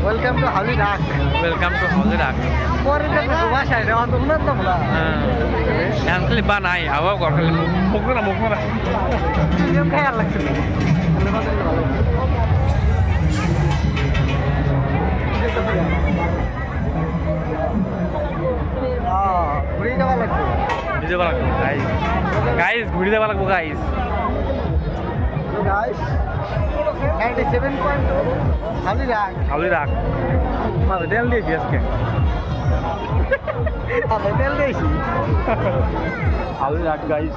Welcome to Holi Rak. Welcome to Holi Rak. Pore ta gua side on tumna to mula. Yang kali banai, awak gor kali mukna. Film khayal lagse. ঘুরি যাওয়া লাগবে guys guys ঘুরি যাওয়া লাগবে guys guys 97.2 হালি রাখ মাঝে তেল দিয়েছি আজকে তেল দিয়েছি হালি রাখ গাইস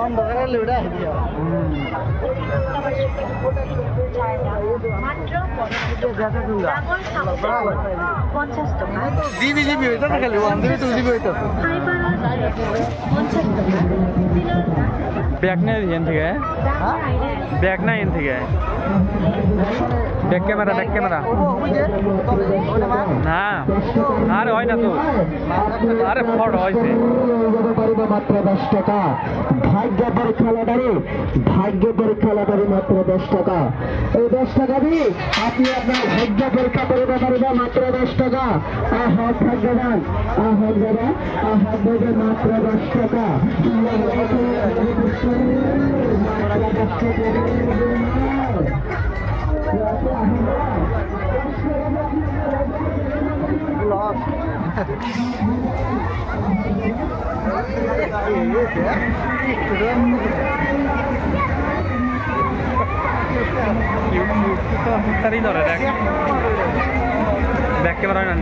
অন্ধকারে লুড়া দিয়া জিবি জিবি হইতো না খালি 1 জিবি 2 জিবি হইতো ব্যাক না এখান থেকে ব্যাক না এখান থেকে ব্যাক ক্যামেরা না আরে হয় না তো আরে ফটো হয়েছে মাত্র 10 টাকা ভাগ্য পরীক্ষা লটারি মাত্র 10 টাকা এই 10 টাকা দিয়ে আপনি আপনার ভাগ্য পরীক্ষা করতে পারবেন মাত্র 10 টাকা ভাগ্যবান মাত্র 10 টাকা তারই ধরে দেখ ব্যাক ক্যামেরা না